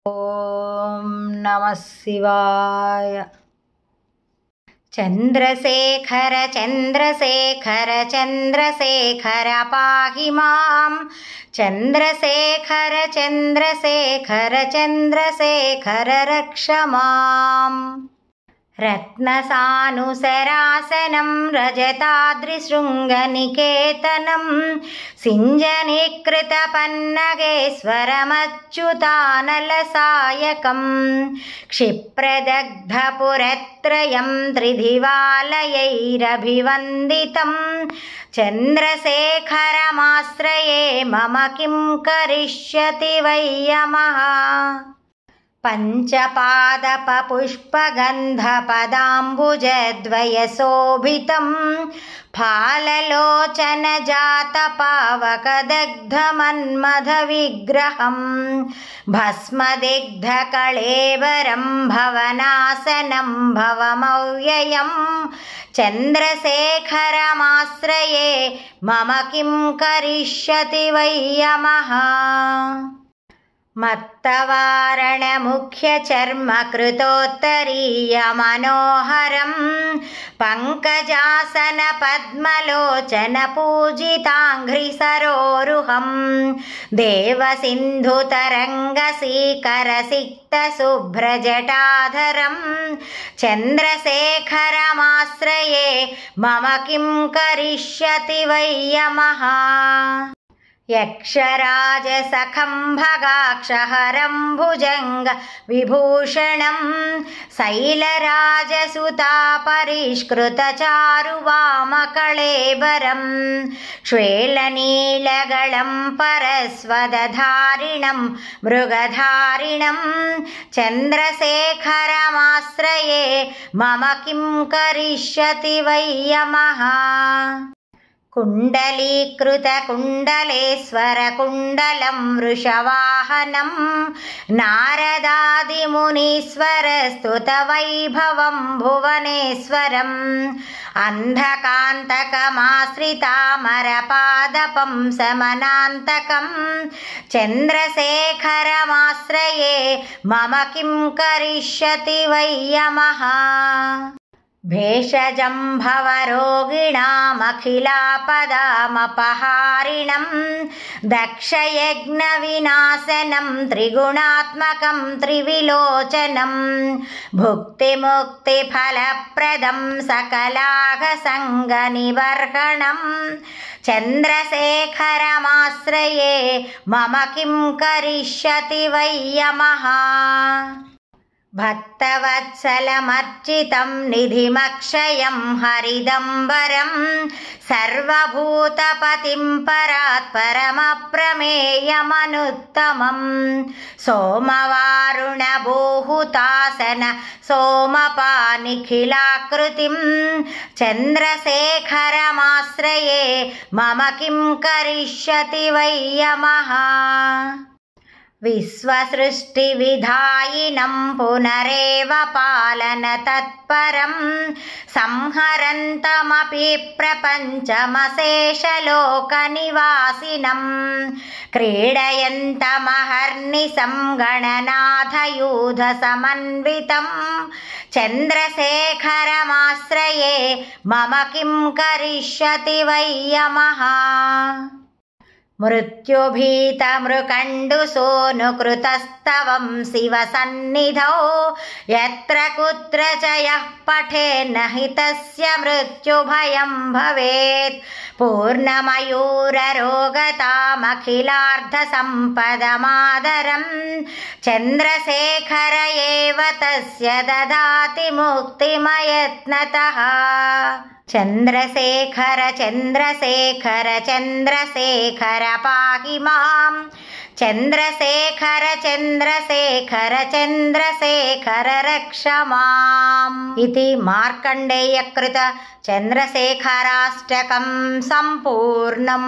ఓం నమః శివాయ. చంద్రశేఖర చంద్రశేఖర చంద్రశేఖర పాహి మాం. చంద్రశేఖర చంద్రశేఖర చంద్రశేఖర రక్ష మాం. రత్నసానుసరాసనం రజతాద్రిశృంగనికేతనం సింజనీకృతపన్నగేశ్వరమచ్యుతానలసాయకం క్షిప్రదగ్ధపురత్రయం త్రిధివాలయైరభివందితం చంద్రశేఖరమాశ్రయే మమ కిం కరిష్యతి వై యమః. పంచపాదపపుష్పగంధపదాంబుజద్వయశోభితం ఫాలలోచనజాతపావకదగ్ధమన్మథవిగ్రహం భస్మదిగ్ధకళేబరం భవనాసనం భవమవ్యయం చంద్రశేఖరమాశ్రయే మమ కిం కరిష్యతి వై యమః. మత్తవారణముఖ్యచర్మకృతోత్తరీయమనోహరం పంకజాసనపద్మలోచనపూజితాంఘ్రిసరోరుహం దేవసింధుతరంగసీకరసిక్తశుభ్రజటాధరం చంద్రశేఖరమాశ్రయే మమ కిం కరిష్యతి వై యమః. యక్షరాజసఖంభగాక్షహరం భుజంగ విభూషణం శైలరాజసుతాపరిష్కృతచారువామకళేబరం శ్వేలనీలగళం పరస్వదధారిణం మృగధారిణం చంద్రశేఖరమాశ్రయే మమ కిం కరిష్యతి వై యమః. కుండలీకృతకుండలేశ్వరకుండలం వృషవాహనం నారదాదిమునీశ్వరస్తుతవైభవం భువనేశ్వరం అంధకాంతకమాశ్రితామరపాదపం సమనాంతకం చంద్రశేఖరమాశ్రయే మమ కిం కరిష్యతి వై యమః. భేషజం భవరోగిణామఖిలాపదామపహారిణం దక్షయజ్ఞవినాశనం త్రిగుణాత్మకం త్రివిలోచనం భుక్తిముక్తిఫలప్రదం సకలాఘసంగనిబర్హణం చంద్రశేఖరమాశ్రయే మమ కిం కరిష్యతి వై యమః. భక్తవత్సలమర్చితం నిధిమక్షయం హరిదంబరం సర్వభూతపతిం పరాత్పరమప్రమేయమనుత్తమం సోమవారుణభూహుతాసన సోమపానిఖిలాకృతిం చంద్రశేఖరమాశ్రయే మమ కిం కరిష్యతి వై యమః. విశ్వసృష్టివిధాయినం పునరేవ పాలన తత్పరం సంహరంతమపి ప్రపంచమశేషలోకనివాసినం క్రీడయంతమహర్నిశం గణనాథయూధసమన్వితం చంద్రశేఖరమాశ్రయే మమ కిం కరిష్యతి వై యమః. మృత్యుభీతమృకండుసూనుకృతస్తవం శివసన్నిధౌ యత్ర కుత్ర చ యః పఠేన్న హి తస్య మృత్యుభయం భవేత్ పూర్ణమయూరరోగతామఖిలార్థసంపదమాదరం చంద్రశేఖర ఏవ తస్య దదాతి ముక్తిమయత్నతః. చంద్రశేఖర చంద్రశేఖర చంద్రశేఖర పాహి మాం. చంద్రశేఖర చంద్రశేఖర చంద్రశేఖర రక్ష మాం. ఇది మార్కండేయకృత చంద్రశేఖరాష్టకం సంపూర్ణం.